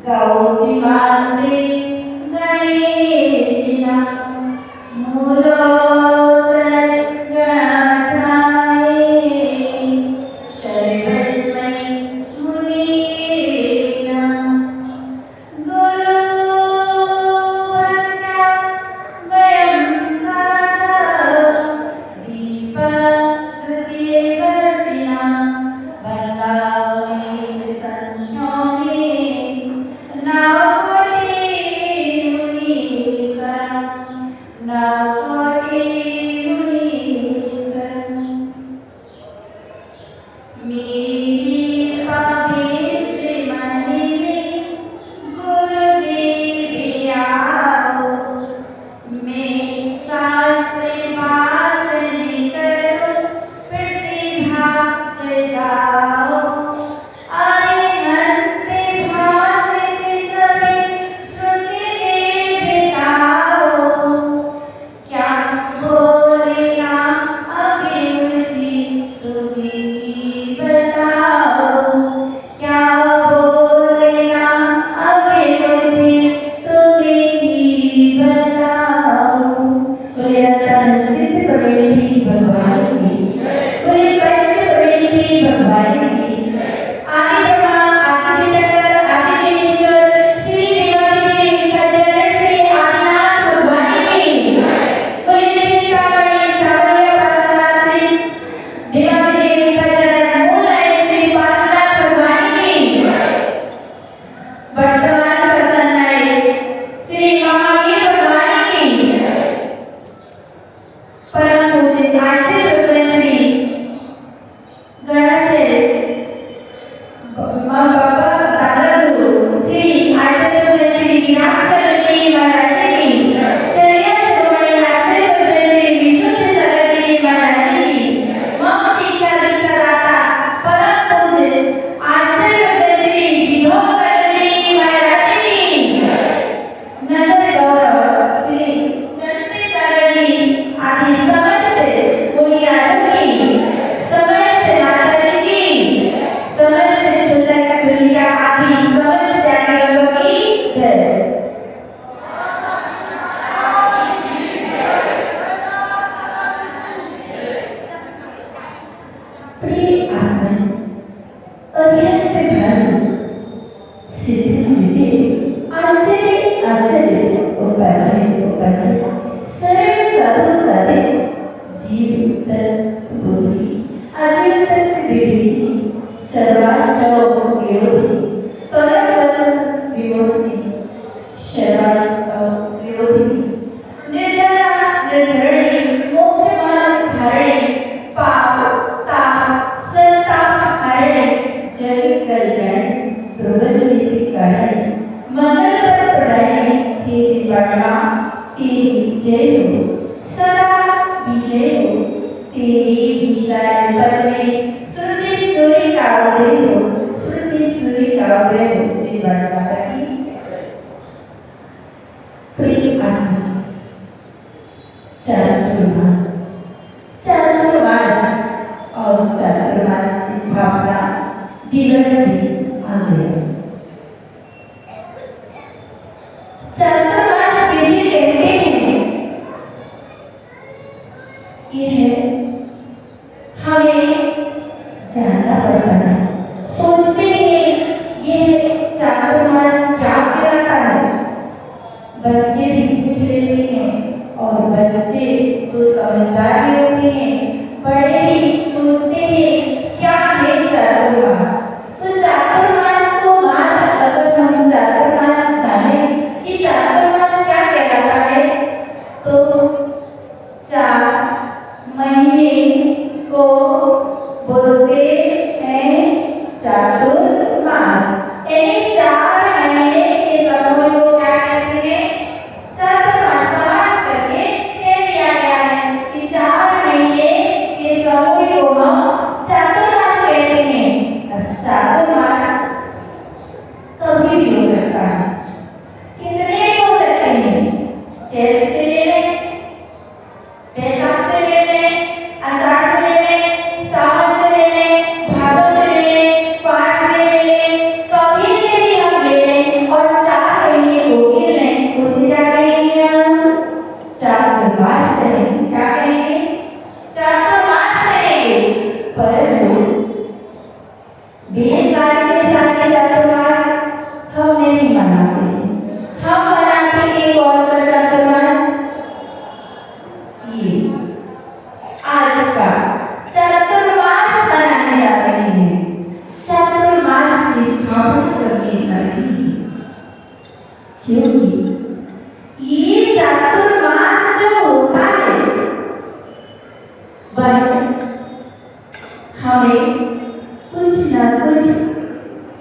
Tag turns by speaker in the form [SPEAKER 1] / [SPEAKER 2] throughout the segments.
[SPEAKER 1] गौरी माते गणेशिना मूलोदर गणाठाये शर्वस्मै मुनीना गुरु भक्त्या वयं साधः दीपस्तुतिवर्तिना वन्दामि संख्योमि नवकोटि मुनीश्वरं नवकोटि मुनीश्वरम् मेरी पवित्र मनि में गुरुदेव आओ मैं शास्त्र वाचन करो प्रतिभा जगाओ आए मन पे भाषित सभी श्रुति देवताओ क्या बोलेगा अभी मुझे तुम्हें जी बताओ क्या बोलेगा अभी मुझे तुम्हें जी बताओ कोई अतः सिद्ध कबीर भगवान की कोई पंच कबीर भगवान की आदि ब्रह्मा आदि पितर आदि ईश्वर श्री देवादिदेव खज्जर से आदिनाथ भगवान की कोई निश्चिता बड़ी शावरिया पात्रा से देवादिदेव खज्जर मूल श्री पार्थनाथ भगवान की वर्तमान शासन श्री महावीर भगवान की परम पूज्य आचार्य श्री गणाचार्य माँ बाबा दादा गुरु श्री आचार्य श्री विनाशर जी महाराज की चर्या श्रोमणी आचार्य श्री विशुद्ध सरल जी महाराज की मम शिक्षा दीक्षा दाता परम पूज्य आचार्य श्री विनोद जी महाराज की नगर गौरव श्री चंद्र सरल जी आदि समस्त मुनिराजों की समस्त माताजी की समस्त चुलिया आदि समस्त त्यागीलों की जय। प्रिय आत्मा अत्यंत भाषण सिद्धि सिद्धि आचार्य आचार्य उपाध्याय उपासक सरल साधु साधे जीव बुद्धि आजीवन देवी जी सर्वाश्रव विरोधी परम विरोधी सर्वाश्रव विरोधी निर्जरा निर्धरणी मोक्ष मार्ग धारणी पाप ताप संताप हरणी जग कल्याणी ध्रुवनीति कारिणी मंगल पर प्रदायिनी तेरी वर्णा तेरी जय हो सदा विजय हो तेरी विशाल पद में श्रुति सूर्य का उदय हो श्रुति सूर्य का उदय हो जीवन माता की प्रिय आत्मा चातुर्मास और चातुर्मास की भावना दिवस भी आ गया। चातुर्मास किसे कहते हैं? यह हमें जानना पड़ता है। सोचते हैं यह चातुर्मास क्या कहलाता है? बच्चे भी पूछ लेते हैं और बच्चे तो समझदार ही होते हैं, बड़े भी सोचते हैं क्या है चातुर्मास। तो चातुर्मास को मात्र अगर हम चातुर्मास जाने कि चातुर्मास क्या कहलाता है तो 4 महीने को बोलते हैं चातुर्मास। यानी 4 महीने के समय को क्या कहते हैं? चातुर्मास। समाज करके कह दिया गया है कि 4 महीने के समय को हम चातुर्मास कहते हैं। चातुर्मास कभी भी हो सकता है। कितने हो सकते हैं? चैत से ले लें, बैसाख से ले लें, आषाढ़ से ले लें, सावन से ले लें, भादों से ले लें, बेसारे के सारे चातुर्मास हम नहीं मनाते, हम मनाते एक और सा चातुर्मास, ये आज का चातुर्मास मनाने जा रहे हैं। चातुर्मास की स्थापना करने जा रही है, क्योंकि ये चातुर्मास जो होता है वह हमें कुछ न कुछ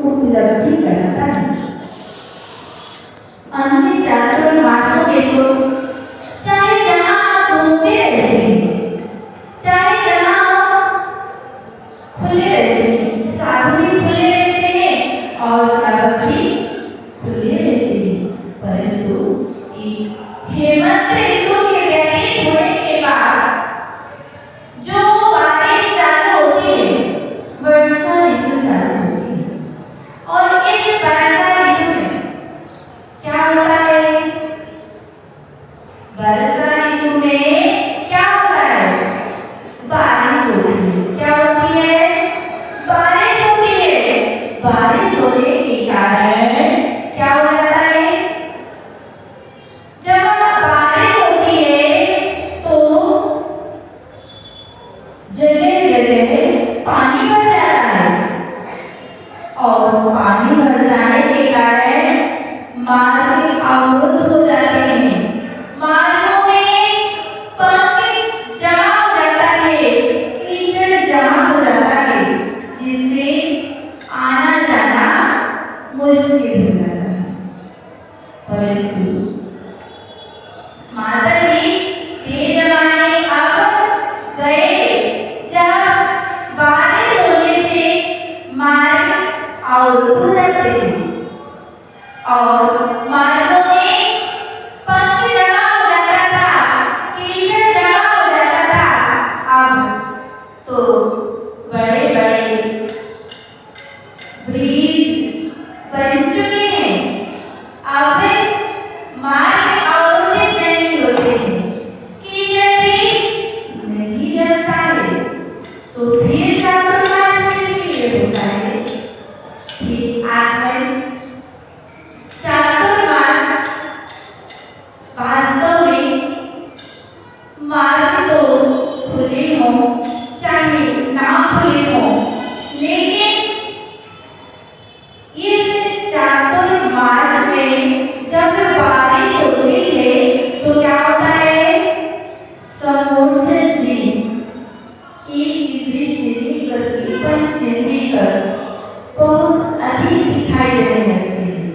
[SPEAKER 1] उपलब्धि कराता है। अन्य चातुर्मासों में तो चाहे जहाँ आप घूमते रहते हैं, चाहे जहाँ खुले रहते हैं, साधु भी खुले रहते हैं और साधक भी खुले रहते हैं, परंतु हेमंत ऋतु के व्यतीत होने के बाद जो बारिश चालू होती है, वर्षा ऋतु चालू होती है, और इस वर्षा ऋतु में क्या होता है? वर्षा ऋतु में क्या होता है? बारिश होती है। क्या होती है? बारिश होती है। बारिश होने के कारण क्या हो जाता है? जब बारिश होती है तो जगह जगह पानी भर जाता है, और पानी भर जाने के कारण मार्ग अवरुद्ध हो जाते हैं, मार्गों में पानी जमा हो जाता है, कीचड़ जमा हो जाता है, जिससे आना जाना मुश्किल हो जाता है। परंतु माता जी बेजमाने अब गए, जब बारिश होने से मार्ग अवरुद्ध हो जाते थे और मार्गों में पानी जमा हो जाता था, कीचड़ जमा हो जाता था। अब तो बड़े बड़े ब्रिज बन चुके हैं, अब मार्ग अवरुद्ध नहीं होते हैं, कीचड़ भी नहीं जमता है। तो फिर चातुर्मास किस लिए होता है? फिर आखिर चातुर्मास वास्तव में मार्ग तो खुले हों चाहे ना खुले हों, लेकिन इस चातुर्मास में जब बारिश होती है तो क्या होता है? समुद्र जी एक दृश्य लेकर के पंचेंद्रिय बहुत अधिक दिखाई देने लगते हैं।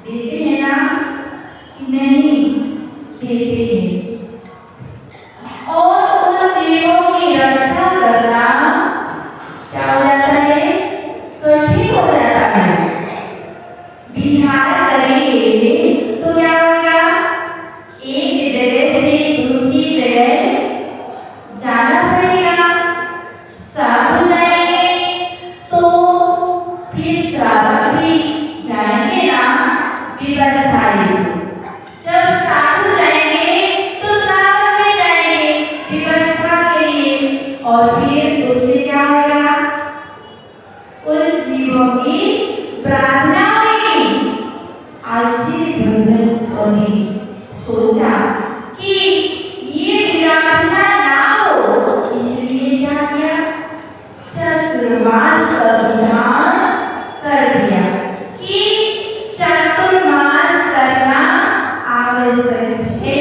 [SPEAKER 1] देते हैं ना कि नहीं? देते हैं। और उन जीवों की रक्षा करना क्या हो जाता है? कठिन हो जाता है। विहार करेंगे तो क्या होगा? एक जगह से दूसरी जगह जाना पड़ेगा। साधु जाएंगे तो फिर श्रावक भी जाएंगे ना, व्यवस्था है। जब साधु जाएंगे तो श्रावक भी जाएंगे व्यवस्था के लिए, और फिर उससे क्या होगा? उन जीवों की प्रार्थना होगी। आज ने सोचा कि ये प्रार्थना ना हो, इसलिए क्या किया? चातुर्मास का विधान कर दिया कि चातुर्मास करना आवश्यक है।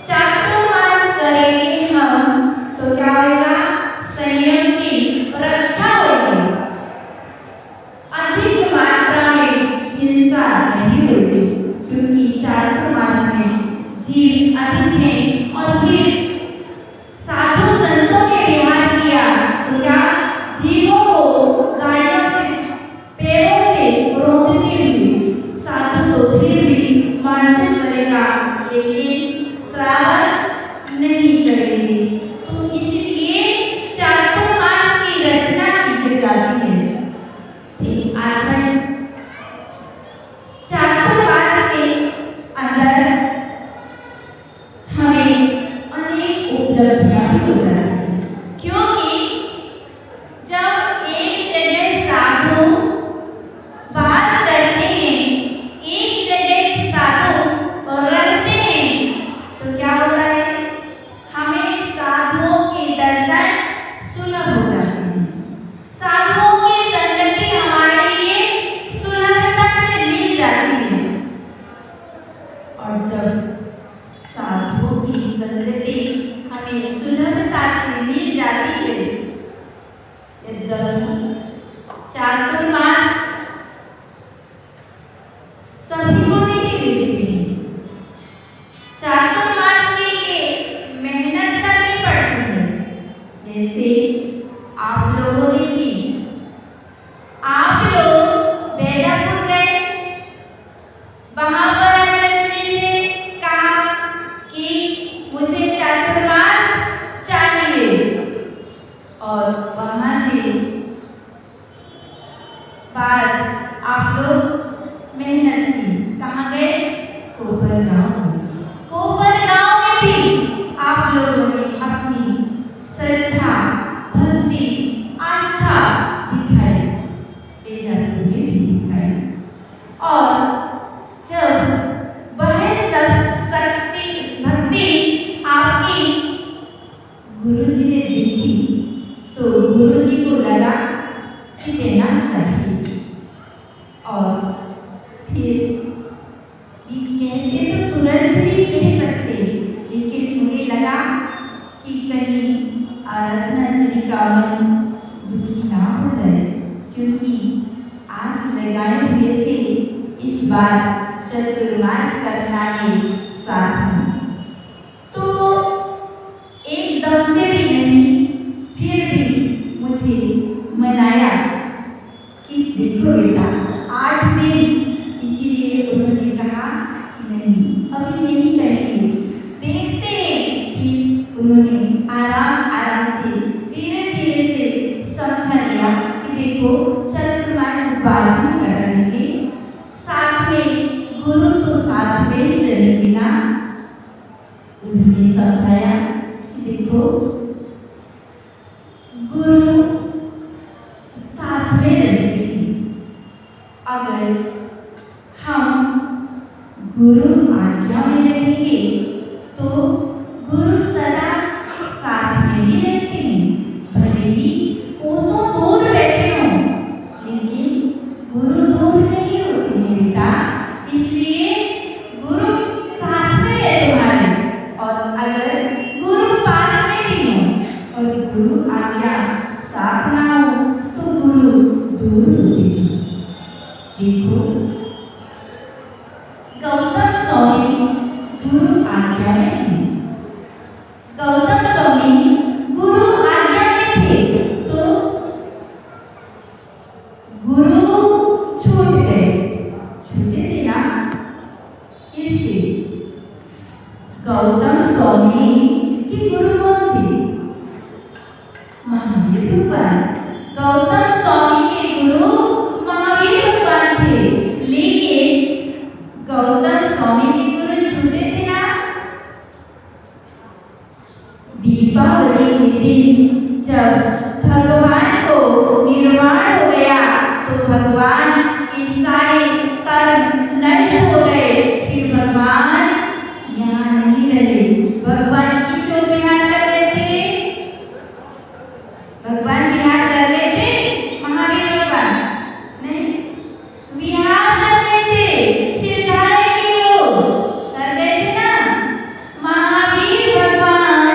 [SPEAKER 1] चातुर्मास करेंगे हम तो क्या होगा? संयम की रक्षा होगी, अधिक मात्रा चातुर्मास सभी को नहीं मिलते हैं। चातुर्मास के लिए मेहनत करनी पड़ती है। जैसे आप लोगों ने की, आप लोग बैजापुर गए, वहां पर आचार्य से कहा कि मुझे चातुर्मास चाहिए, और वहां से बाद आप लोग मेहनत की, कहाँ गए? कोपरगांव। कोपरगांव में भी आप लोगों ने अपनी श्रद्धा, भक्ति, आस्था दिखाई, बैजापुर में भी दिखाई। और जब वह शक्ति भक्ति आपकी गुरुजी ने देखी तो गुरुजी को लगा कि देना चाहिए, और फिर कहते तो तुरंत भी कह सकते, लेकिन उन्हें लगा कि कहीं आराधना श्री का मन दुखी ना हो जाए, क्योंकि आस लगाए हुए थे इस बार चातुर्मास करना है साथ में। तो एकदम से भी नहीं, फिर भी मुझे मनाया कि देखो बेटा 8 दिन, इसीलिए उन्होंने कहा कि नहीं अभी नहीं करेंगे, देखते हैं। कि उन्होंने आराम आराम से धीरे धीरे से समझा लिया कि देखो चातुर्मास बाद में करेंगे, साथ में गुरु तो साथ में ही रहेंगे ना। उन्होंने समझाया कि देखो गुरु साथ में रहते हैं, अगर हम गुरु आज्ञा में रहेंगे तो गुरु सदा साथ में ही रहते हैं। भले ही कोसों दूर बैठे हों, लेकिन गुरु दूर नहीं होते हैं बेटा, इसलिए गुरु साथ में है तुम्हारे। और अगर गुरु पास में भी हो और गुरु आज्ञा साथ ना हो तो गुरु दूर होते हैं। देखो गौतम स्वामी गुरु आज्ञा में थे, गौतम स्वामी गुरु आज्ञा में थे, तो गुरु छूट गए, छूटे थे ना किसके? गौतम स्वामी के गुरु कौन थे? महावीर भगवान। गौतम स्वामी के गुरु महावीर भगवान थे, लेकिन गौतम स्वामी के गुरु छूटे थे ना। दीपावली के दिन जब भगवान को निर्वाण हो गया तो भगवान के सारे कर्म नष्ट हो गए, फिर भगवान यहाँ नहीं रहे। भगवान किस ओर विहार कर रहे थे? भगवान विहार कर रहे थे, महावीर भगवान नहीं विहार कर रहे थे, सिद्धालय की ओर कर रहे थे ना। महावीर भगवान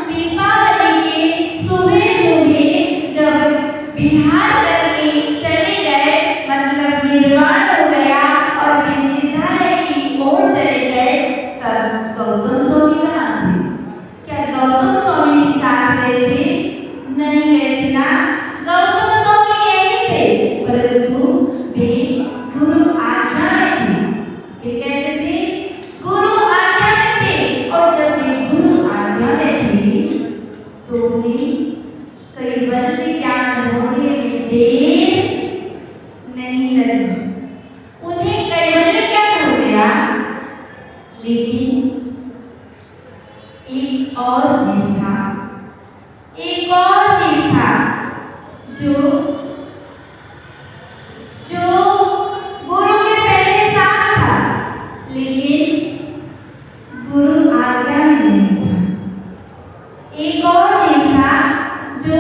[SPEAKER 1] दीपावली के सुबह सुबह जब विहार करके चले गए, मतलब निर्वाण हो गया और फिर सिद्धालय की ओर चले गए, तब गौतम स्वामी कहाँ थे? क्या गौतम स्वामी भी साथ गए थे? नहीं गए थे ना। गौतम स्वामी यही थे, परंतु वे गुरु आज्ञा में थे। वे कैसे थे? गुरु आज्ञा में थे, और जब वे गुरु आज्ञा में थे तो उन्हें कैवल्य ज्ञान होने में देर नहीं लगी, उन्हें कैवल्य ज्ञान हो गया। लेकिन एक और जीव था, एक और जीव था जो गुरु के पहले साथ था, लेकिन गुरु आज्ञा में नहीं था। एक और जीव था जो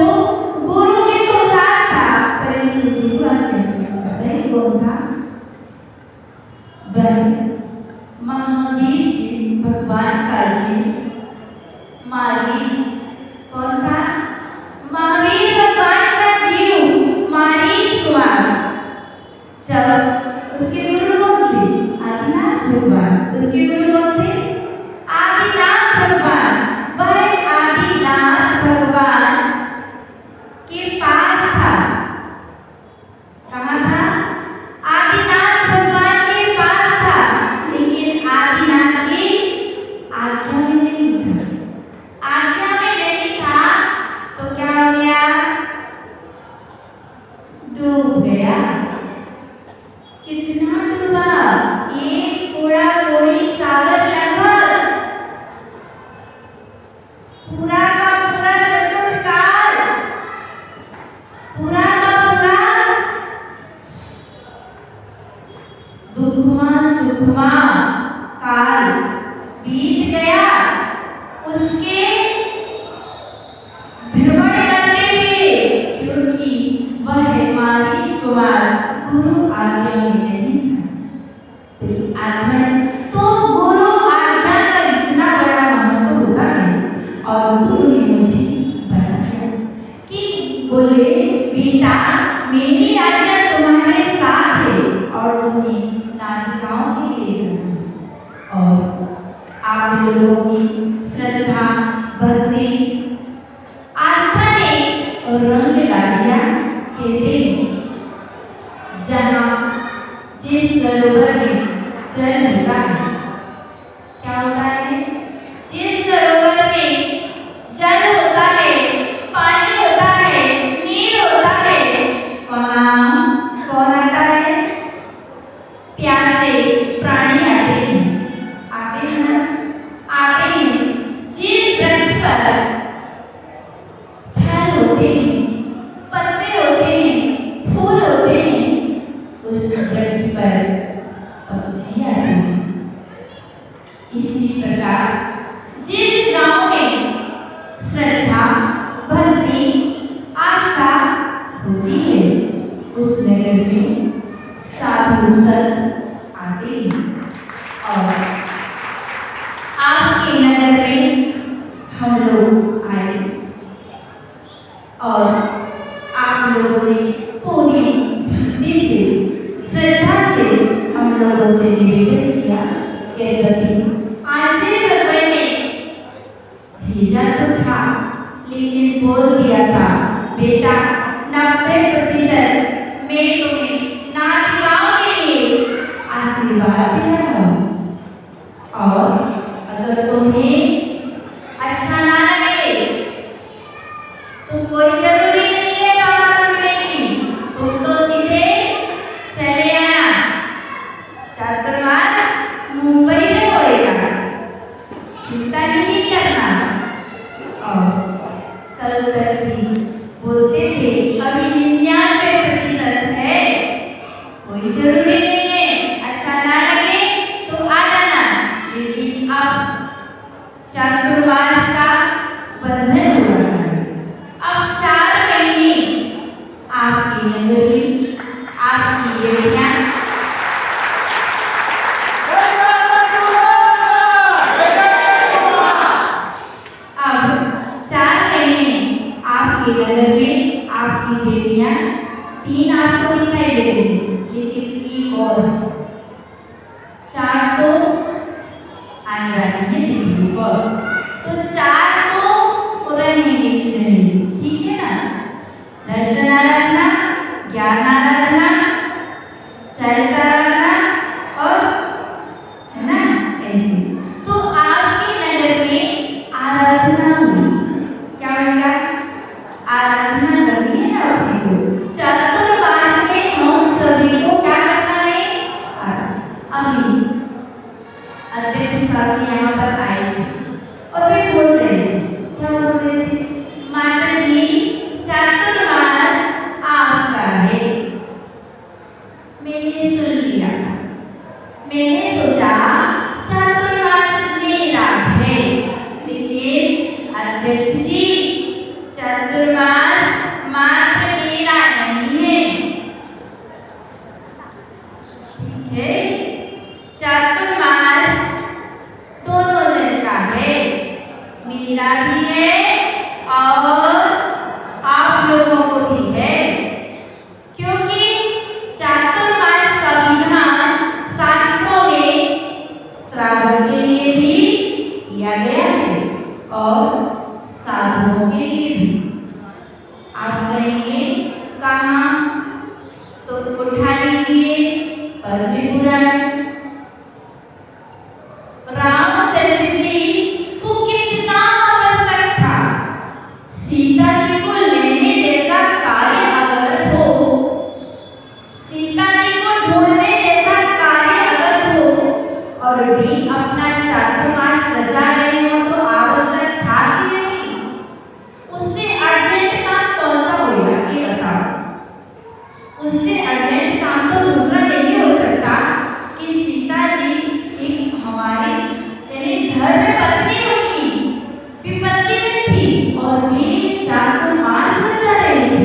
[SPEAKER 1] गुरु के तो साथ था, परंतु गुरु आज्ञा में नहीं था। वह कौन था? वह महावीर जी भगवान का जी मारीच। कौन था? महावीर भगवान का जीव मारीच कुमार। जब उसके गुरु कौन थे? आदिनाथ भगवान। उसके गुरु कौन थे? आदिनाथ भगवान। वह आदिनाथ भगवान के पास था। कहाँ था? आदिनाथ भगवान के पास था, लेकिन आदिनाथ की आज्ञा में नहीं था। आज्ञा में नहीं था तो क्या हो गया? डूब गया। कितना डूबा? एक कोड़ा कोड़ी सागर लगभग पूरा का पूरा चतुर्थ काल, पूरा का पूरा दुखमा सुखमा काल बीत गया। उसके भ्रमण करते हुए, क्योंकि वह मारीच कुमार गुरु आज्ञा में नहीं था। आत्मन तो गुरु आज्ञा का इतना बड़ा महत्व होता है। और गुरु ने मुझे बताया कि बोले बेटा, मेरी आज्ञा तुम्हारे साथ है और तुम्हें नाटिकाओं के लिए जाना। और आप लोगों की श्रद्धा, भक्ति, आस्था ने रंग ला दिया। कहते हैं जहाँ जिस सरोवर में जल होता है, क्या होता है? जिस सरोवर में जल होता है, पानी होता है, नीर होता है, वहाँ कौन आता है? प्यासे प्राणी आते हैं। आते हैं ना? आते हैं। जिस वृक्ष पर फल होते हैं, पत्ते होते हैं, फूल होते हैं, उस वृक्ष पर पक्षी आते हैं। इसी प्रकार जिस गांव में श्रद्धा, भक्ति, आस्था होती है, उस नगर में साधु संत आते हैं। और आपके नगर में हम लोग आए और आप लोगों ने पूरी भक्ति से, श्रद्धा से हम लोगों से निवेदन किया कि यदि आचार्य भगवान ने भेजा तो था, लेकिन बोल दिया था बेटा 90% मैं तुम्हें नाटिकाओं के लिए आशीर्वाद दे रहा हूँ। और अगर तुम्हें अच्छा ना लगे तो कोई जरूरी नहीं है बाबा रुकने की, तुम तो सीधे चले आना। चातुर्मास मुंबई में होएगा, चिंता नहीं करना। और कल तक भी बोलते थे अभी 99% है, कोई जरूरी नहीं है, अच्छा ना लगे तो आ जाना। लेकिन अब चातुर्मास का बंधन हो रहा है। अब 4 महीने आपकी नगरी, आपकी बेटियां नगर में आपकी बेटियां 3 आपको दिखाई दे रही, लेकिन एक और 4 तो आने वाली है दिल्ली को, तो 4 तो रहेंगे कि नहीं? ठीक है ना? दर्शन आराधना, ज्ञान आराधना, चरित्र आराधना और है ना ऐसे। तो आपके नगर में आराधना हुई, क्या होगा? आराधना करनी है ना अपने को। चातुर्मास में हम सभी को क्या करना है? पद्म पुराण। रामचंद्र जी को कितना आवश्यक था सीता जी को लेने जैसा कार्य अगर हो, सीता जी को ढूंढने जैसा कार्य अगर हो और भी अपना चातुर्मास रचा रहे हो तो आवश्यक था कि नहीं? उससे अर्जेंट काम कौन सा होगा ये बताओ। उससे अर्जेंट काम तो दूसरा नहीं हो सकता कि सीता जी एक हमारी यानी धर्म पत्नी उनकी विपत्ति में थी और वे चातुर्मास रचा रहे थे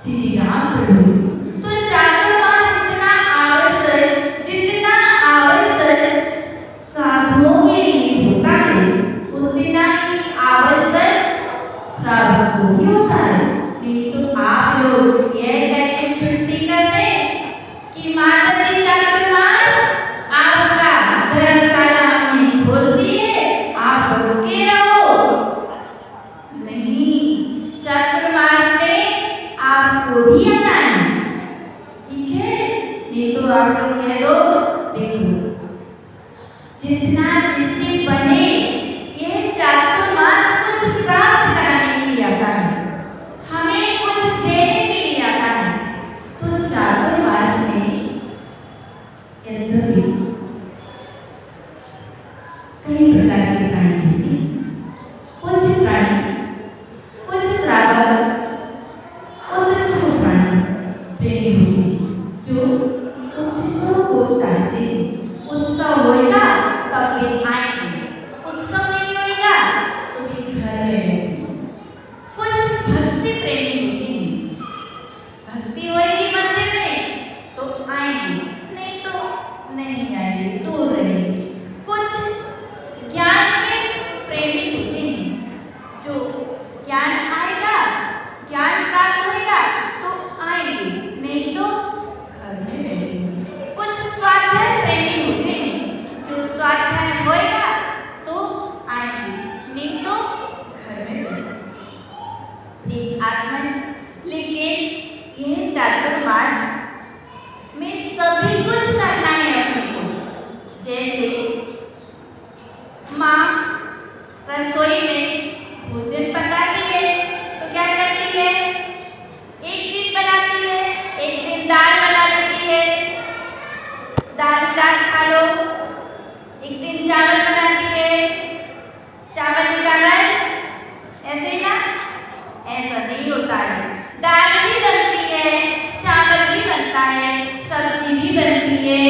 [SPEAKER 1] श्री राम प्रभु। तो चातुर्मास इतना आवश्यक जितना आवश्यक साधुओं के लिए होता है उतना ही आवश्यक श्रावक को भी होता है। नहीं तो आप लोग यह कहकर छुट्टी कर दें कि माता जी चातुर्मास आपका धर्मशाला हमने खोल दी है, आप रुके रहो। नहीं, चातुर्मास में आपको भी आना है, ठीक है? नहीं तो आप लोग कह दो देखो जितना जिससे बने यह चातुर्मास कुछ प्राप्त कराने के लिए आता है, हमें कुछ देने के लिए आता है। तो चातुर्मास में यद्यपि कई प्रकार के प्राणी होते हैं। कुछ प्राणी, कुछ श्रावक उत्सव प्राणी प्रेमी होते हैं जो उत्सव को चाहते हैं। उत्सव होएगा तब वे आएंगे, उत्सव नहीं होएगा तो वे घर में रहेंगे। कुछ भक्ति प्रेमी होते हैं, भक्ति होएगी मंदिर में तो आएंगे, नहीं तो नहीं आएंगे, दूर रहेंगे। कुछ ज्ञान के प्रेमी होते हैं जो ज्ञान आएगा, ज्ञान प्राप्त होएगा तो आएंगे, नहीं तो घर में बैठेंगे। कुछ स्वाध्याय प्रेमी होते हैं जो स्वाध्याय होएगा तो आएंगे, नहीं तो घर में बैठेंगे। आत्मन लेकिन यह चातुर्मास में सभी कुछ करना है अपने को। जैसे माँ रसोई में भोजन पकाती है तो क्या करती है? एक चीज बनाती है, एक दिन दाल बना लेती है, दाल खा लो। एक दिन चावल बनाती है, चावल ही चावल, ऐसे ही ना? ऐसा नहीं होता है। दाल भी बनती है, चावल भी बनता है, सब्जी भी बनती है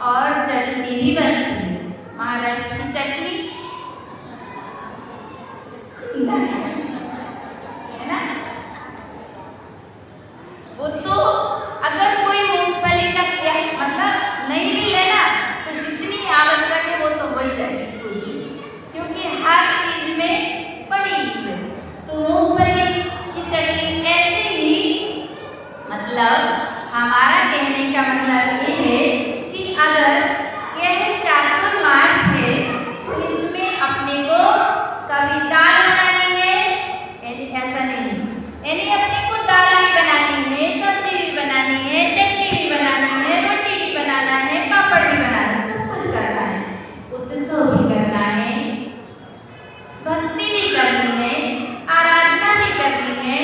[SPEAKER 1] और चटनी भी बनती है। महाराष्ट्र की चटनी है ना? वो तो अगर कोई मूंगफली का मतलब नहीं भी लेना तो जितनी आवश्यक है वो तो हो ही जाएगी, क्योंकि हर चीज में पड़ी है। तो मूंगफली की चटनी ऐसे ही, मतलब हमारा कहने का मतलब ये है कि अगर यह चातुर्मास है तो इसमें अपने को कभी दाल बनानी है, यानी ऐसा नहीं, यानी अपने को दाल भी बनानी है, सब्जी भी बनानी है, चटनी भी बनानी है, रोटी भी बनाना है, पापड़ भी बनाना है, सब कुछ करना है। उत्सव भी करना है, भक्ति भी करनी है, आराधना भी करनी है,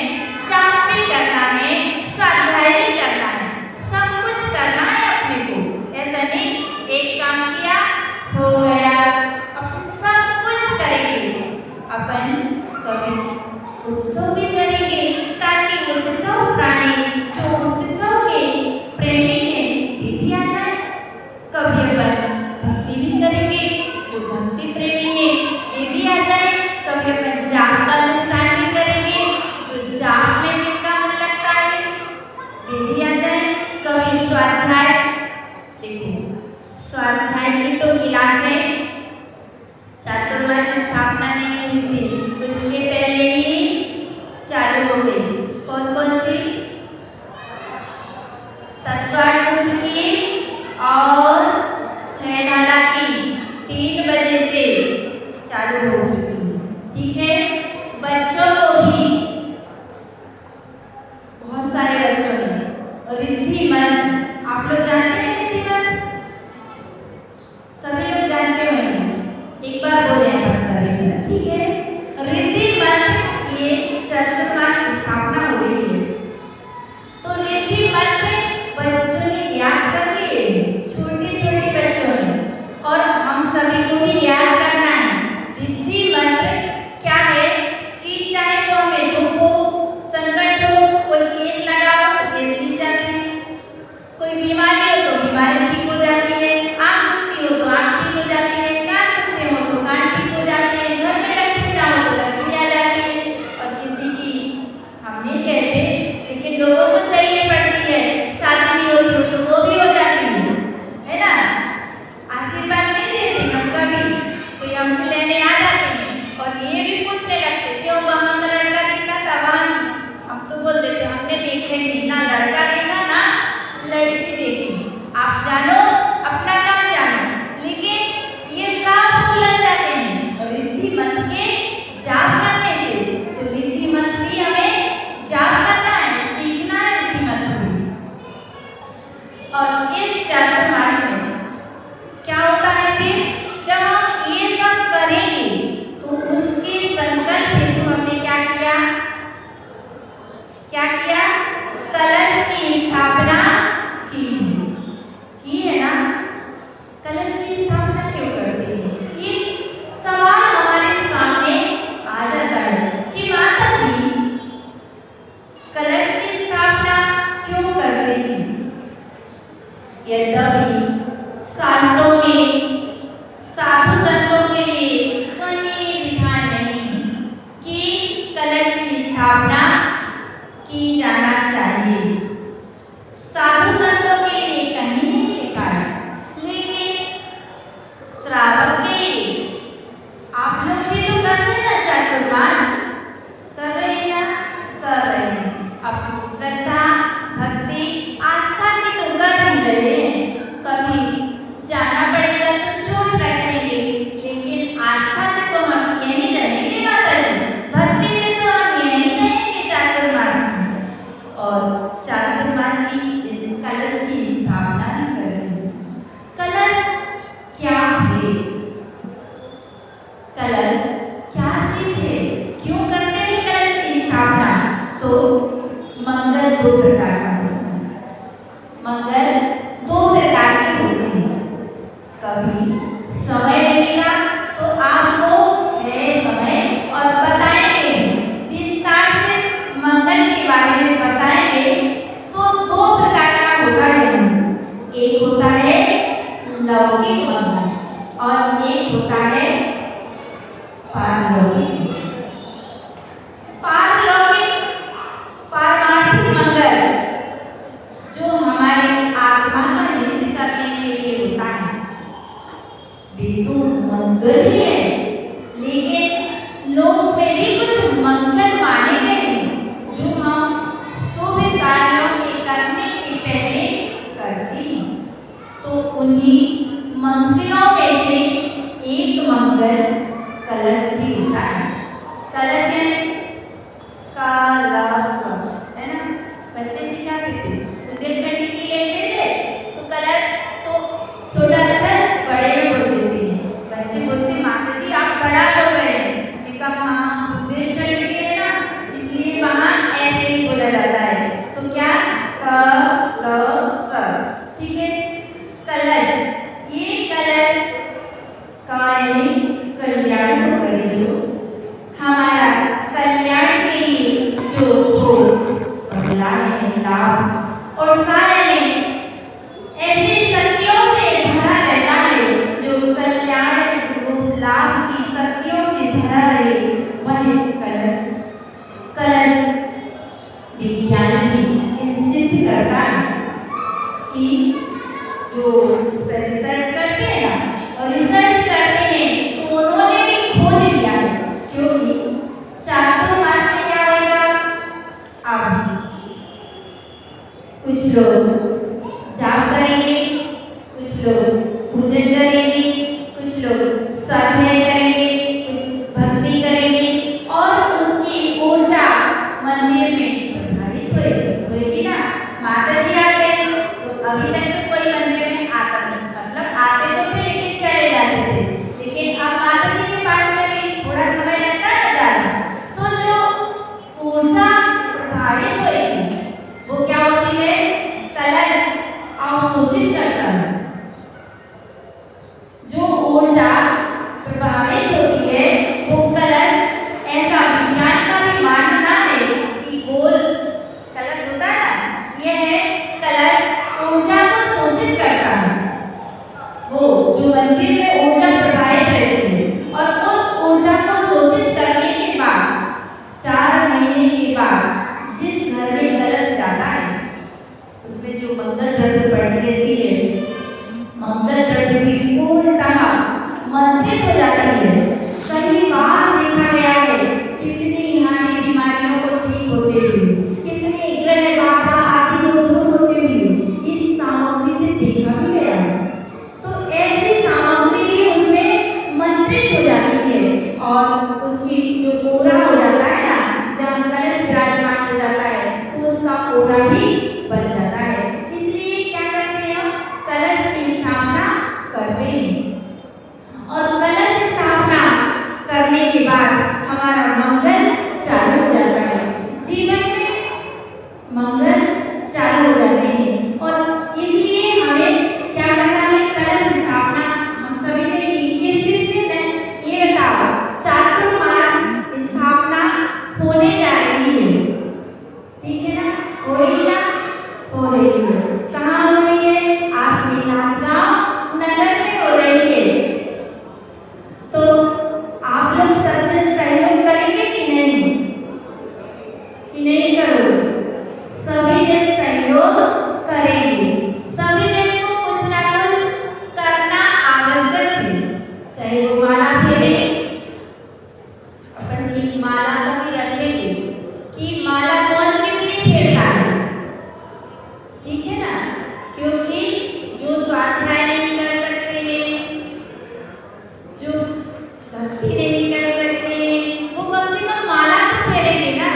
[SPEAKER 1] जाप भी करना है, स्वाध्याय भी करना है, सब कुछ करना है अपने को। ऐसा नहीं एक काम किया हो गया, अपन सब कुछ करेंगे। अपन कभी उत्सव भी करेंगे ताकि उत्सव प्राणी जो उत्सव के प्रेमी हैं ये भी आ जाए। कभी अपन भक्ति भी करेंगे, जो भक्ति प्रेमी है ये भी आ जाए। कभी अपन जाप का अनुष्ठान भी करेंगे, जो जाप में जिनका मन लगता है ये भी आ जाए। कभी स्वाध्याय, देखो स्वाध्याय की तो क्लासें चातुर्मास की स्थापना नहीं हुई थी, उसके पहले ही चालू हो गई। कौन कौन सी? तत्वार्थ सूत्र की और छहढाला की 3 बजे से चालू हो चुकी है, ठीक है? बच्चों को भी बहुत सारे बच्चों ने रिद्धि मन यद्यपि शास्त्रों में साधु संतों के लिए कहीं विधान नहीं कि कलश की स्थापना की जाना चाहिए। साधु संतों के लिए कहीं नहीं लिखा है, लेकिन श्रावक के लिए आप लोग भी तो कर रहे हैं ना, चातुर्मास कर रहे हैं ना, कर रहे हैं। अपनी श्रद्धा भक्ति आस्था की तो कर ही रहे हैं। कभी जाना पड़ेगा तो छोड़ रखेंगे, लेकिन आस्था से तो हम यहीं रहेंगे माता जी, भक्ति से तो हम यहीं रहेंगे चातुर्मास में। और चातुर्मास की कलश की स्थापना नहीं कर रहे। कलश क्या है? कलश क्या चीज है? क्यों करते हैं कलश की स्थापना? तो मंगल दो प्रकार का होता है। मंगल दो प्रकार के होते हैं। कभी समय मिलेगा तो आपको है समय और बताएंगे, विस्तार से मंगल के बारे में बताएंगे। तो दो प्रकार का होता है। एक होता है लौकिक मंगल और एक होता है पारलौकिक। पारलौकिक पारमार्थिक मंगल जो हमारे आत्मा का नृत्य करने के लिए होता है, वे तो मंगल ही है, लेकिन लोक में भी कुछ मंगल माने गए हैं जो हम शुभ कार्यों के करने के पहले करते हैं। तो उन्हीं मंगलों में से एक मंगल कलश भी होता है। कलश कलश है ना, बच्चे सिखाते थे बुंदेलखंडी की लेते थे तो कलश तो छोटा अक्षर बड़े में बोल देते हैं। बच्चे बोलते माता जी आप बड़ा बोल रहे हैं। मैं कहा हाँ बुंदेलखंडी के है ना, इसलिए वहाँ ऐसे ही बोला जाता है। तो क्या कलश, ठीक है। कलश, ये कलश का यानी कल्याण को करें, हमारा कल्याण के लिए जो लाभ और सारे ऐसी शक्तियों से भरा रहता है, जो कल्याण रूप लाभ की शक्तियों से भरा रहे, वह कलश। कलश विज्ञान भी सिद्ध करता है कि जो रिसर्च करते हैं ना और रिसर्च करते हैं तो उन्होंने भी खोज लिया है। क्योंकि चातुर्मास में क्या होगा, अब कुछ लोग जाप करेंगे, कुछ लोग पूजन करेंगे, कुछ लोग स्वाध्याय करेंगे, कुछ भक्ति करेंगे और उसकी ऊर्जा मंदिर में प्रभावित होगी ना। माता जी आ गए तो अभी तक तो कोई मंदिर में आता नहीं, मतलब आते तो थे लेकिन चले जाते थे, लेकिन अब माता जी के पास में भी थोड़ा समय लगता है जाना। तो जो ऊर्जा प्रभावित होगी वो क्या होती है, कलश अवशोषित करता है। जो ऊर्जा प्रभावित होती है वो कलश, ऐसा विज्ञान का भी मानना है कि गोल कलश होता है ना, यह कलश ऊर्जा को शोषित करता है। वो जो मंदिर में ऊर्जा प्रवाहित रहती है और उस ऊर्जा को शोषित करने के बाद 4 महीने के बाद जिस घर में कलश जाता है उसमें जो मंगल द्रव्य पड़ी रहती है, मंगल द्रव्य भी पूर्णतः मंत्रित हो जाती है। कई बार देखा गया है कितनी यहाँ की बीमारियों को ठीक होते हुए, कितने ग्रह बाधा आदि को दूर होते हुए इस सामग्री से देखा भी गया है। तो ऐसी सामग्री भी उसमें मंत्रित हो जाती है और उसकी जो कोरा हो जाता है ना, जहाँ कलश विराजमान हो जाता है तो उसका कोरा भी बन जाता है। इसलिए क्या करते हैं, हम कलश की स्थापना करते हैं और कलश स्थापना करने के बाद हमारा मंगल चालू हो जाता है। जीवन में मंगल चालू हो जाते हैं और इसलिए हमें क्या करना है, कलश स्थापना हम सभी ने किस दिन ये बताओ, चातुर्मास स्थापना होने जा रही है, ठीक है ना, हो रही है, हो रही है। कहाँ हो रही है, आप आपकी नाचगांव नगर में हो रही है, तो आप लोग सबसे सहयोग करेंगे कि नहीं? कि नहीं करोगे? सभी जन सहयोग करेंगे। सभी जन को कुछ ना कुछ करना आवश्यक है। चाहे वो माला फेरे, अपन एक माला को भी रखेंगे कि माला कौन कितनी फेरता है, ठीक है ना? क्योंकि जो स्वाध्याय नहीं कर सकते हैं, जो भक्ति नहीं कर सकते, वो कम से कम माला तो फेरेंगे ना।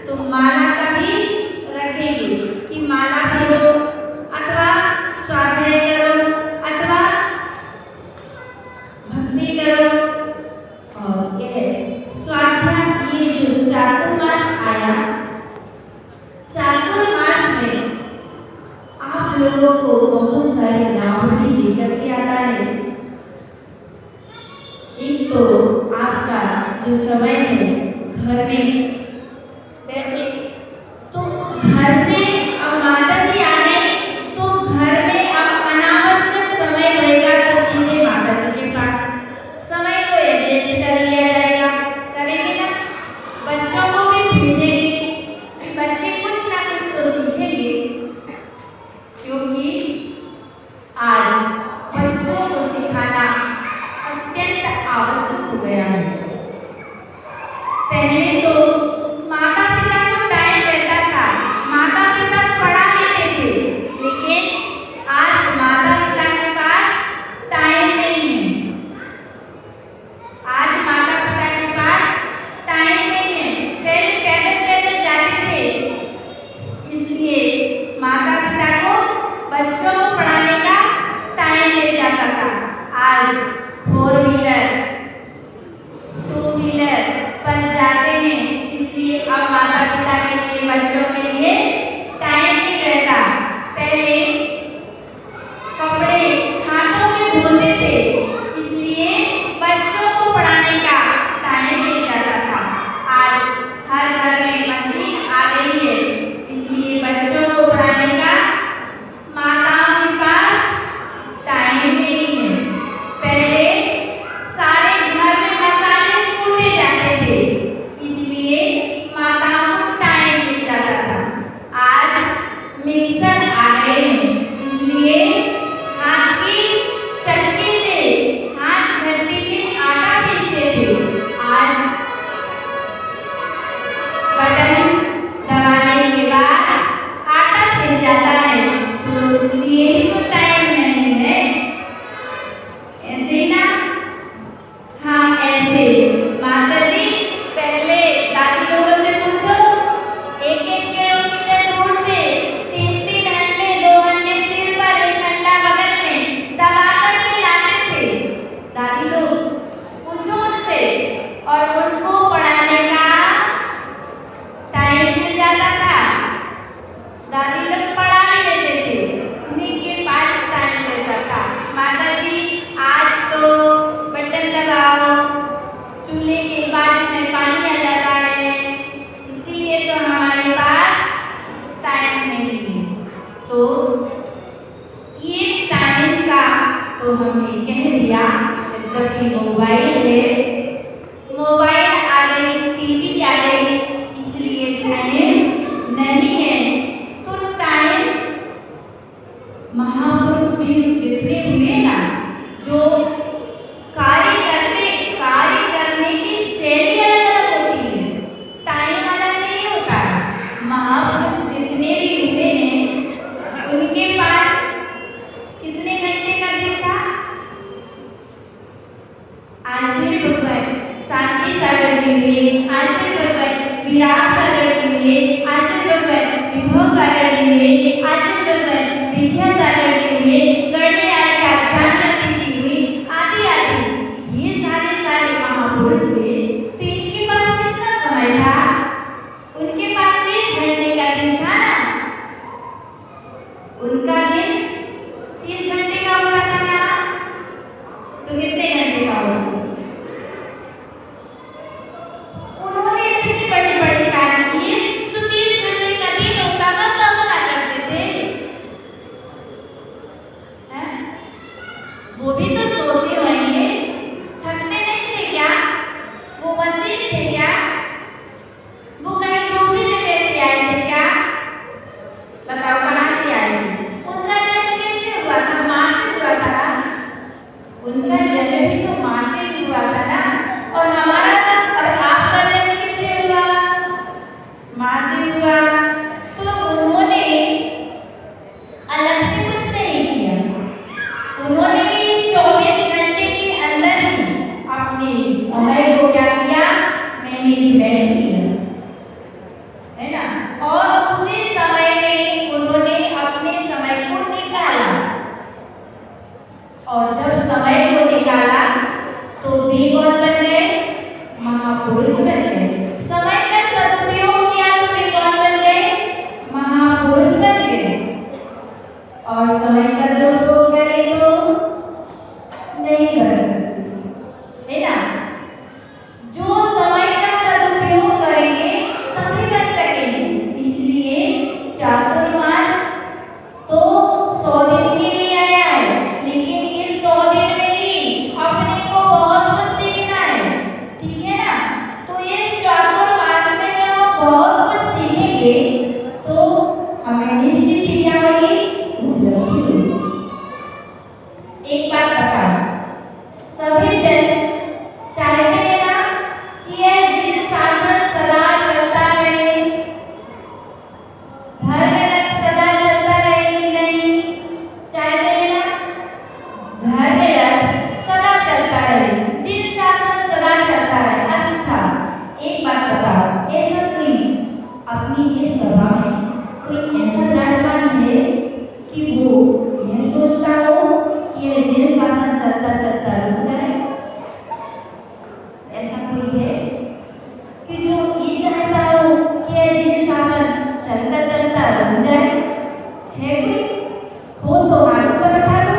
[SPEAKER 1] तो माला का भी रखेंगे कि माला फेरो अथवा स्वाध्याय करो अथवा भक्ति करो। और यह स्वाध्याय ये जो चातुर्मास आया, चातुर्मास में आप लोगों को बहुत सारे लाभ भी लेकर के आता है। एक तो आपका जो समय है घर में बैठे, तो घर से अब माता जी आ गए तो घर में अब अनावश्यक समय रहेगा, तो सीधे माता जी के पास समय को एडजस्ट कर लिया जाएगा। करेंगे ना? बच्चों को भी भेजेंगे, बच्चे कुछ ना कुछ तो सीखेंगे, क्योंकि आज बच्चों को सिखाना अत्यंत आवश्यक हो गया है। पहले तो माता पिता को टाइम रहता था, माता पिता पढ़ा लेते थे, लेकिन आज माता पिता के पास टाइम नहीं है। आज माता पिता के पास टाइम नहीं है। पहले पैदल पैदल जाते थे, इसलिए माता पिता को बच्चों को पढ़ाने का टाइम ले जाता था। आज 4 व्हीलर 2 व्हीलर पर जाते हैं, इसलिए अब माता पिता के लिए बच्चों के लिए टाइम नहीं रहता। पहले कपड़े हाथों में धोते थे, इसलिए बच्चों को पढ़ाने का टाइम मिल जाता था। आज हर घर में मशीन आ गई है, इसलिए बच्चों को पढ़ाने का माताओं के पास टाइम नहीं है। पहले सारे घर में मसाले कूटे जाते थे, इसलिए माताओं को टाइम मिल जाता था। आज मिक्सर आ गए हैं, इसलिए हाथ की चक्की से, हाथ घट्टी से आटा पीसते थे। आज बटन दबाने के बाद आटा पिस जाता है, तो इसलिए ही तो टाइम नहीं है। ऐसे ही ना? हाँ, ऐसे माता जी पहले दादी लोगों से पूछो, 1-1 किलोमीटर दूर से 3-3 घंटे 2 घंटे सिर पर 1 घंटा बगल में दबा करके लाते थे दादी लोग। पूछो उनसे, और उनको पढ़ाने का टाइम मिल जाता था। दादी लोग पढ़ा भी लेते थे, उन्हीं के पास टाइम रहता था। माता जी आज तो बटन दबाओ, चूल्हे के बाजू में पानी आ जाता है, इसीलिए तो हमारे पास टाइम नहीं है। तो ये टाइम का तो हमने कह दिया, यद्यपि मोबाइल है, मोबाइल आ गई, टीवी आ गई, इसलिए टाइम नहीं है। तो टाइम महापुरुष भी जितने हुए ना, जो कार्य करने की शैली अलग अलग होती है, टाइम अलग नहीं होता। महापुरुष जितने भी हुए हैं, उनके पास कितने घंटे का दिन था? आचार्य भगवान शांति सागर जी हुए, आचार्य भगवान विराट सागर जी हुए, आचार्य भगवान विभव सागर जी हुए, आचार्य भगवान विद्या सागर जी हुए, गणने आया ध्यानवती जी हुई, आदि आदि। ये सारे महापुरुष हुए, तो इनके पास कितना समय था? उनके पास 30 घंटे का दिन था ना। उनका दिन 30 घंटे का होता था ना, तो कितने घंटे का होता? उन्होंने इतने बड़े कार्य किए, तो 30 घंटे का दिन होता था, तब क्या करते थे? और जब समय को निकाला तो भी कौन बन गए? महापुरुष बन गए। समय का सदुपयोग किया तो भी कौन बन गए? महापुरुष बन गए। और समय का दुरुपयोग करे तो नहीं कर सकते, है ना? जो समय का सदुपयोग करेंगे तभी बन सकेंगे। इसलिए चातुर्मास तो 100 दिन के लिए आया है, लेकिन इस 100 दिन में ही अपने को बहुत कुछ सीखना है, ठीक है ना? तो इस चातुर्मास में जब हम बहुत कुछ सीखेंगे तो हमें निश्चित ही क्या होगी? उपलब्धि होगी। एक बात बता, सभी जन चाहते हैं ना कि यह जिन शासन सदा चलता रहे, धर्म सदा चलता रहे कि नहीं? चाहते हैं ना? धर्म सदा चलता रहे, जिन शासन सदा चलता रहे। अच्छा, एक बात बताओ, ऐसा कोई अपनी इस सभा में कोई ऐसा राजवानी है कि वो यह सोचता हो कि यह जिन शासन चलता चलता रुक जाए? ऐसा कोई है कि जो ये चाहता हो कि यह जिन शासन चलता चलता रुक जाए? है कोई? हो तो हाथ ऊपर उठा दो।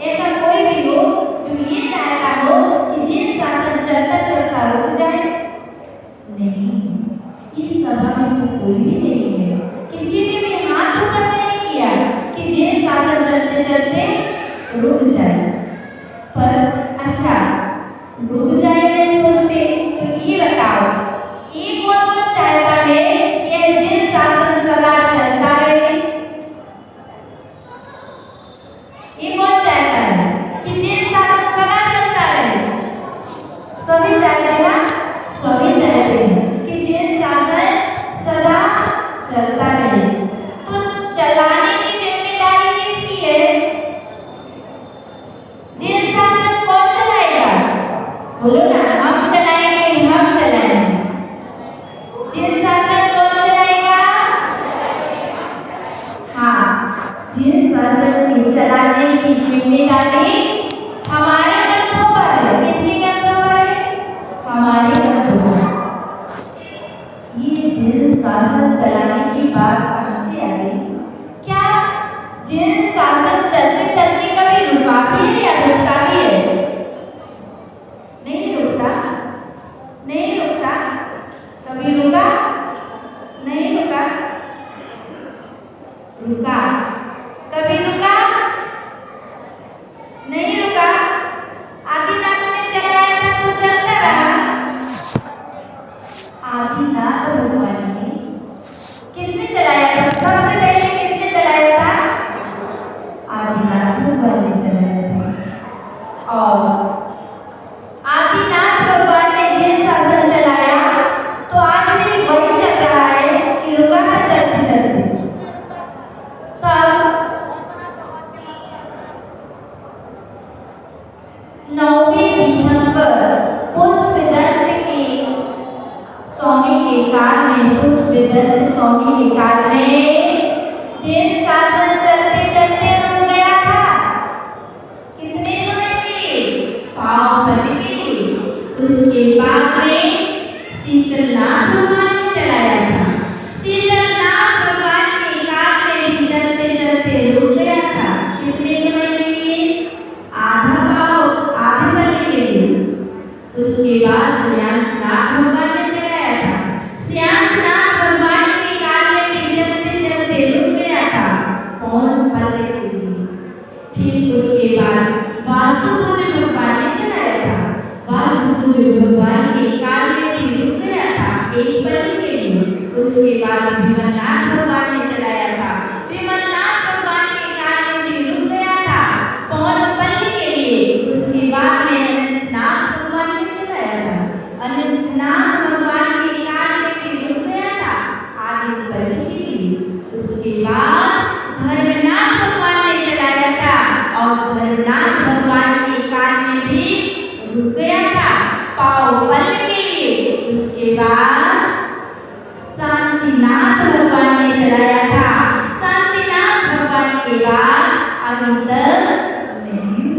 [SPEAKER 1] ऐसा कोई भी हो जो ये चाहता हो कि जिन शासन चलता चलता रुक जाए? नहीं, इस सभा में तो कोई भी नहीं है। किसी ने भी हाथ ऊपर नहीं किया कि जिन शासन चलते चलते रुक जाए। पर अच्छा, रुक जाए नहीं सोचते तो ये बताओ, ये कौन कौन चाहता है कि यह जिन शासन सदा चलता रहे? ये कौन चाहता है कि जिन शासन सदा चलता रहे? सभी चाहते हैं ना? सभी चाहते हैं कि जिन शासन सदा चलता रहे। तो चलाने की जिम्मेदारी किसकी है? जिन शासन कौन चलाएगा? बोलो ना, हम चलाएंगे, हम चलाएंगे। जिन शासन कौन चलाएगा? हाँ, जिन शासन के चलाने की जिम्मेदारी हमारे कंधों पर है। किसके कंधों पर है? हमारे कंधों पर। ये जिन शासन चलाने की बात कहाँ से आ गई? क्या जिन शासन चलते चलते कभी रुका भी है या रुकता भी है? नहीं रुकता, नहीं रुकता। कभी रुका? नहीं रुका। रुका? कभी रुका? नहीं रुका। आदिनाथ ने चलाया था तो चलता रहा। आदिनाथ भगवान ने किसने चलाया था? सबसे पहले किसने चलाया था? आदिनाथ भगवान ने चलाया था। और आदिनाथ भगवान ने जिन शासन चलाया तो आज भी वही चल रहा है कि रुका था चलते चलते। तब 9वें दिसंबर पुष्पदत्त के स्वामी के काल में, पुष्पदत्त स्वामी के काल में जिन शासन चलते चलते रुक गया था। कितने समय के लिए? 5 दिन के लिए। उसके बाद में शीतलनाथ भगवान ने चलाया था। शीतलनाथ भगवान के काल में भी चलते चलते रुक गया था। कितने समय के लिए? आधा पाव, आधे घंटे के लिए। उसके बाद श्रेयांसनाथ भगवान ने चलाया था। श्रेयांसनाथ भगवान के काल में भी चलते चलते रुक गया था। कौन? पल्ले के लिए। फिर उसके बाद वासुदेव भगवान ने चलाया था। वासुदेव भगवान के काल में भी रुक गया था एक पल के लिए। उसके बाद विमलनाथ भगवान ने चलाया था। विमलनाथ भगवान के काल में भी रुक गया था 5 पल के लिए। उसके बाद में अनंतनाथ भगवान ने चलाया था। अनंतनाथ भगवान के काल में भी रुक गया था आधे पल के लिए। उसके बाद धर्मनाथ भगवान ने चलाया था और धर्मनाथ भगवान के काल में भी रुक गया था पाव पल के लिए। उसके बाद शांतिनाथ भगवान ने चलाया था। शांतिनाथ भगवान के बाद अभी तक नहीं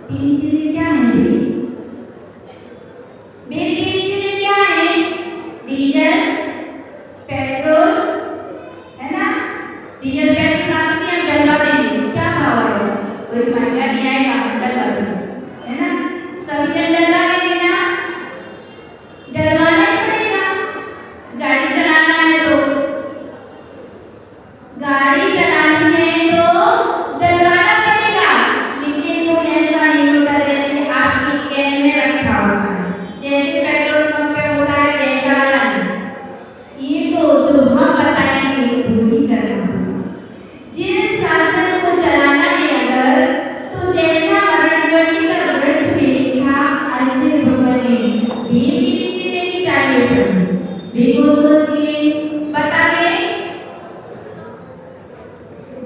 [SPEAKER 1] तीन चीजें क्या हैं मेरी तीन चीजें क्या हैं? डीजल, पेट्रोल, है ना? डीजल पेट्रोल प्राप्त किया डलवा देंगे, क्या भाव है? कोई महंगा नहीं आएगा, डलवा देंगे, है ना? सभी जन डलवा देंगे ना? डलवाना ही पड़ेगा। गाड़ी चलाना है तो डलवाना पड़ेगा। लेकिन कोई ऐसा नहीं होता जैसे आपकी कैन में रखा होता है, जैसे पेट्रोल पंप पे होता है वैसा वाला नहीं। ये तो जो हम बताएंगे वो ही करना। जिस शासन को चलाना है अगर, तो जैसा मरणगढ़ी का ग्रंथ में लिखा अच्छे भगवान ने भी लेनी चाहिए। बता दे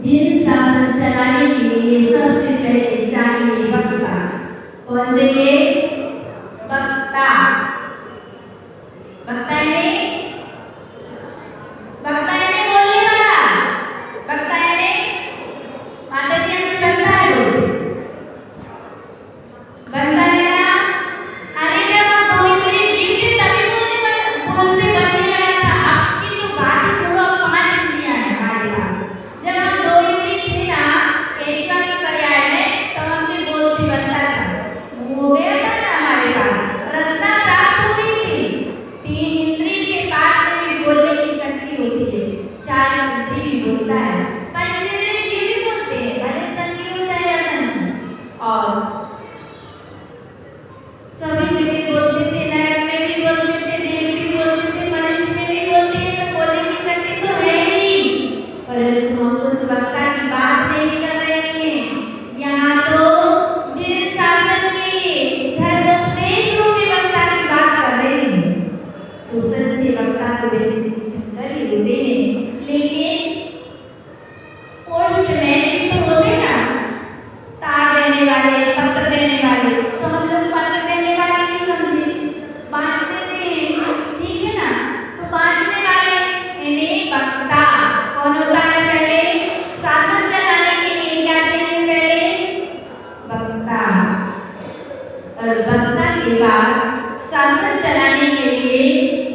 [SPEAKER 1] जिन शासन चलाने के लिए सबसे पहले चाहिए वक्ता। कौन चाहिए? वक्ता। वक्ता है बोलने वाला। वक्ता है माता जी हमें बनता है लोग बनता है ना। अरे जब हम दो इंद्रिय जीव थे तभी बोलते बनने लगा था। आपकी तो बात ही छोड़ो, 5 इंद्रियां हैं हमारे पास। जब हम दो इंद्रिय थे ना, एक का भी पर्याय है तो हमसे बोलते बनता था, हो गया था ना हमारे पास, रचना प्राप्त हो गई थी। 3 इंद्रिय के पास में भी बोलने की शक्ति होती है, 4 इंद्रिय भी बोलता है, 5 इंद्रिय जीव भी बोलते हैं, भले संगी हो चाहे असंगी। और सभी जगह बोलते थे, नरक में भी बोलते थे, देव भी बोलते थे, मनुष्य में भी बोलते हैं, तो बोलने की शक्ति तो है ही। परंतु हम उस वक्ता की बात नहीं कर रहे हैं। यहाँ तो जिस शासन के धर्मोपदेश रूपी वक्ता की बात कर रहे हैं, तो सच्चे वक्ता तो वैसे तीर्थंकर ही होते हैं। लेकिन पोस्टमैन भी तो होते हैं ना, तार देने वाले, पत्र देने वाले, तो हम लोग पत्र देने वाले ही समझे, बांट देते हैं, ठीक है ना? तो बांटने वाले यानी वक्ता कौन होता है? पहले शासन चलाने के लिए क्या चाहिए? पहले वक्ता, और वक्ता के बाद शासन चलाने के लिए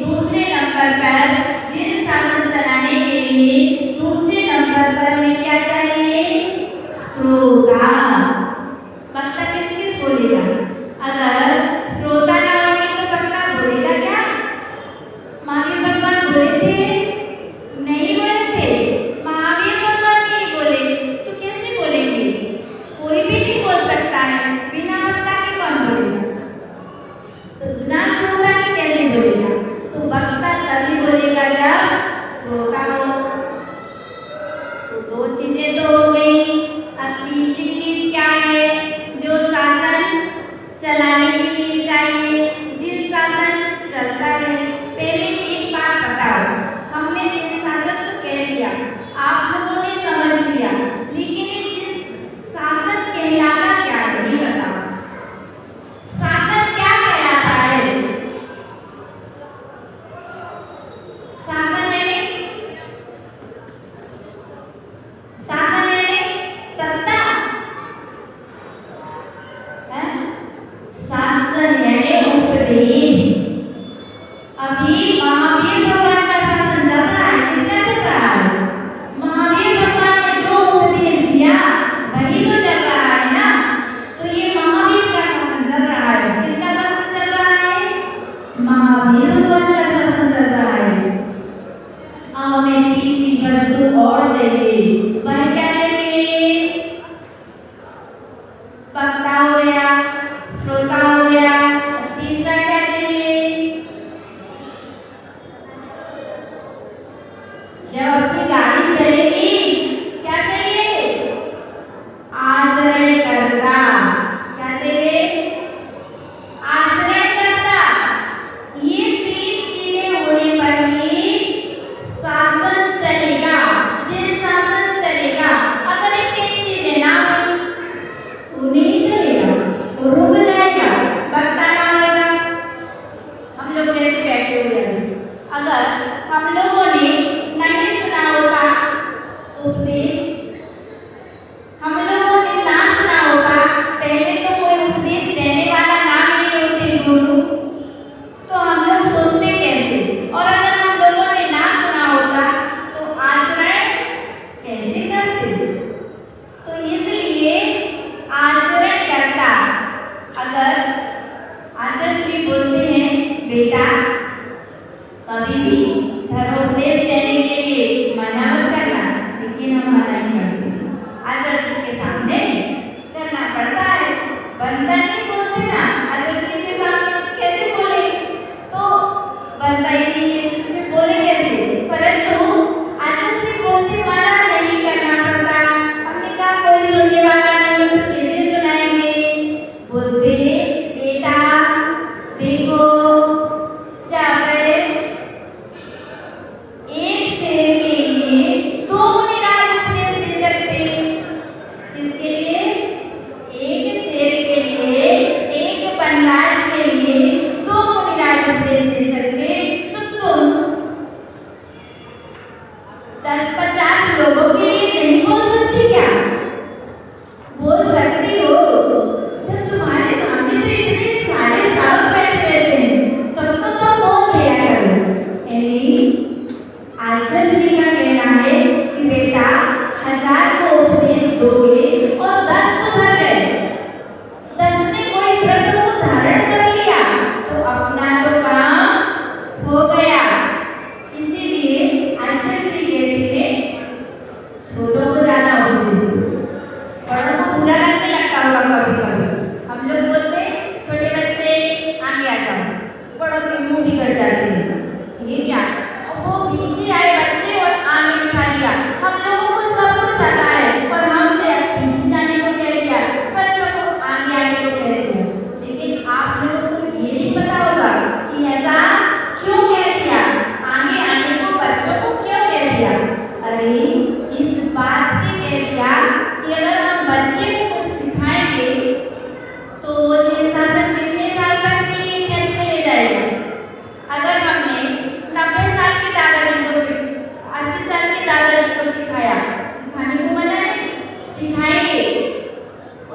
[SPEAKER 1] दूसरे नंबर पर, जिन शासन चलाने के लिए दूसरे नंबर पर में क्या चाहिए? श्रोता। वक्ता किस किस बोलेगा? अगर श्रोता ना होगी तो वक्ता बोलेगा क्या? महावीर भगवान बोले थे? नहीं बोले थे। महावीर भगवान नहीं बोले तो कैसे बोलेंगे? कोई भी नहीं बोल सकता है, बिना वक्ता के कौन बोलेगा? तो बिना श्रोता के कैसे बोलेगा? तो वक्ता तभी बोलेगा जब श्रोता हो। तो 2 चीजें तो हो गई। अब तीसरी चीज क्या है जो शासन चलाने के लिए चाहिए, जिस शासन चलता है? पहले एक बात बताओ, हमने जिस शासन को कह दिया, आप लोगों ने समझ लिया, लेकिन ये शासन कहलाता क्या है ये बताओ। शासन क्या कहलाता है? शासन है सत्ता है? शासन है उपदेश। अभी महावीर भगवान का शासन चल रहा है, किसका चल रहा है? महावीर भगवान ने जो उपदेश दिया वही तो चल रहा है ना। तो ये महावीर का शासन चल रहा है। किसका शासन चल रहा है? महावीर भगवान का शासन चल रहा है। हमें तीसरी वस्तु और चाहिए, वह क्या चाहिए? वक्ता हो गया, श्रोता हो गया, तीसरा क्या चाहिए? जब अपनी गाड़ी चलेगी क्या चाहिए? आचरणकर्ता। क्या चाहिए? आचरणकर्ता। ये 3 चीजें होने पर ही शासन चलेगा, जिन शासन चलेगा। अगर ये 3 चीजें ना हुई तो नहीं चलेगा, तो रुक जाएगा।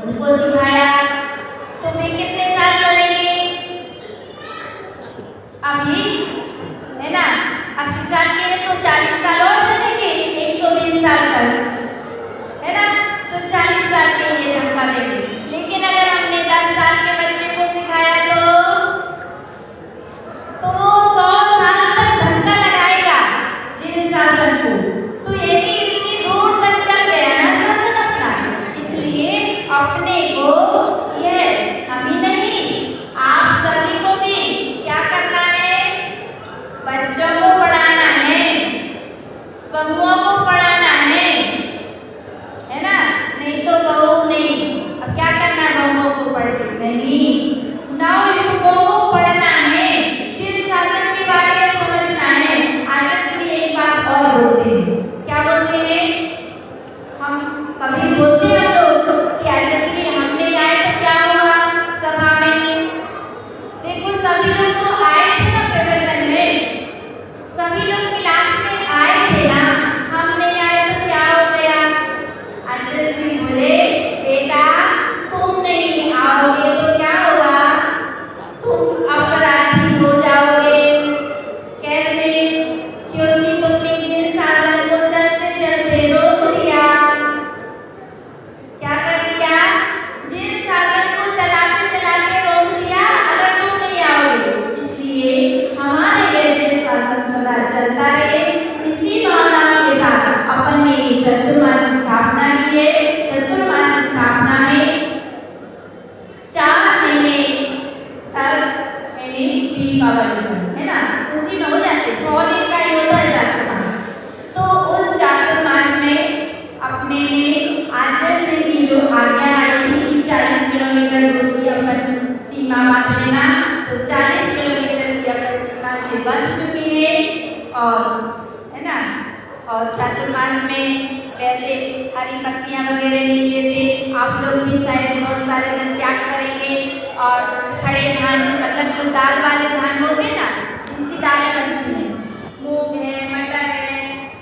[SPEAKER 1] उनको सिखाया तो वे कितने साल चलेंगे? अभी है ना 80 साल के हैं तो 40 साल और चलेंगे, 120 साल तक, है ना? तो 40 साल के लिए धक्का देंगे। लेकिन अगर हमने 10 साल के बच्चे को सिखाया तो वो 100 साल तक धक्का लगाएगा जिन शासन को। तो ये भी इतनी दूर तक चल गया ना शासन अपना। इसलिए अपने को यह हम ही नहीं, आप सभी को भी क्या करना है? बच्चों को पढ़ाना है, बहुओं को पढ़ाना है ना? नहीं तो बहू नहीं। अब क्या करना है बहुओं को पढ़ के? नहीं, नवयुवकों को पढ़ना है, जिन शासन के बारे में समझना है। आगे चलिए एक बात और बोलते हैं। क्या बोलते हैं? हम कभी बोलते हैं लोग कि आगे चलिए हमने आए तो क्या हुआ सभा में? देखो सभी लोग तो आए थे ना प्रवचन में, सभी लोग क्लास में आए थे ना, हम नहीं आए तो क्या हो गया? आचार्य जी बोले बेटा तुम नहीं आओगे तो क्या होगा? तुम अपराधी हो जाओगे। कैसे? क्योंकि तुमने जिन शासन को चलते चलते रोक दिया। क्या कर दिया? जिन शासन को चलाते चलाते रोक दिया अगर तुम नहीं आओगे। इसलिए हमारे जैसे शासन सदा चलता रहे, इसी भावना के साथ अपन ने ये चतुर्मास स्थापना की है। चतुर्मास स्थापना में 4 महीने तक यानी दीपावली है ना, उसी में हो जाते 100 दिन का योद्धा जाता था। तो उस चातुर्मास में अपने में आचार्य की जो आज्ञा आई थी कि 40 किलोमीटर दूर की अपन सीमा बांध लेना, तो 40 किलोमीटर की अपन सीमा से बंध चुकी है। और है ना, और चातुर्मास में वैसे हरी पत्तियां वगैरह नहीं लेते। आप लोग भी शायद बहुत सारे जन त्याग करेंगे और खड़े धान मतलब जो दाल वाले धान होते हैं ना, जिनकी दालें बनती हैं, मूंग है, मटर है,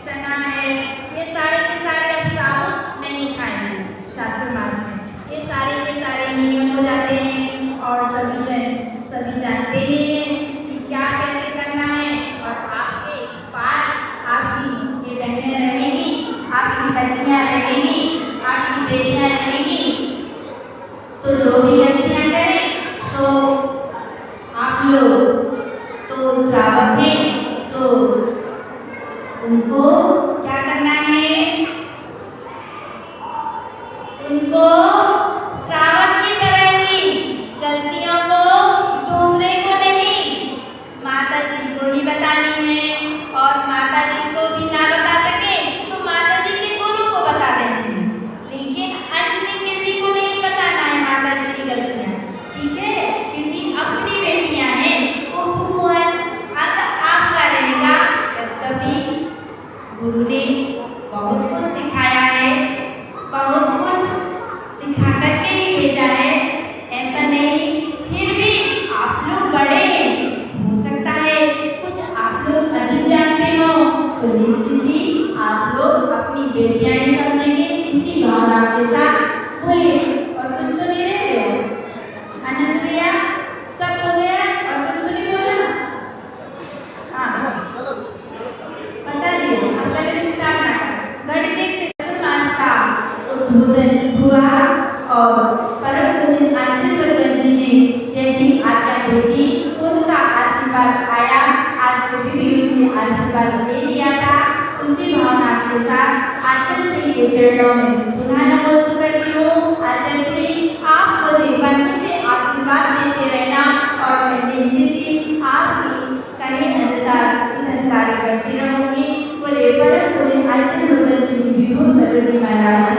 [SPEAKER 1] चना है, ये सारे के सारे अब साबुत नहीं खाएंगे चातुर्मास में। ये सारे के सारे नियम हो जाते हैं और सभी जानते ही हैं कि क्या कैसे करना है। और आपके पास आपकी ये बहनें रहेंगी, आपकी बच्चियाँ रहेंगी, आपकी बेटियाँ रहेंगी, तो जो भी गलतियाँ करें तो आप लोग तो श्रावक हैं, तो उनको क्या करना है? उनको श्रावक की तरह ही गलतियों को दूसरे को नहीं, माता जी को ही बतानी है। और माता जी को भी ना बता सके तो माता जी के गुरु को बता देनी है, लेकिन अन्य किसी को नहीं बताना है माता जी की गलतियाँ, ठीक है? क्योंकि अपनी बेटियाँ हैं, वो आपका रहेगा। कभी गुरु ने बहुत कुछ सिखाया है, बहुत कुछ सिखा करके ही भेजा है, ऐसा नहीं। फिर भी आप लोग बड़े हो सकता है कुछ आप लोग अधिक जानते हो, तो निश्चित ही आप लोग अपनी बेटियां ही समझेंगे। इसी भावना के साथ बोलिए। और कुछ तो नहीं रह गया? आनंद भैया सब हो गया और कुछ तो नहीं बोला? हाँ बता दिए। अब पहले स्थापना का घड़ी देखते चतुर्मास का उद्बोधन हुआ और परम पूज्य आचार्य जी ने जैसी आज्ञा भेजी उनका आशीर्वाद आया। आज भी उनसे आशीर्वाद ले लिया था। उसी भावना के साथ आचार्य श्री के चरणों में पुनः नमस्कार करती हूँ। आचार्य श्री आप मुझे बंदी से आशीर्वाद देते रहना और मैं निश्चित ही आपकी कहे अनुसार इधर कार्य करती रहूँगी। बोले परम पूज्य आचार्य श्री विभू सरस्वती महाराज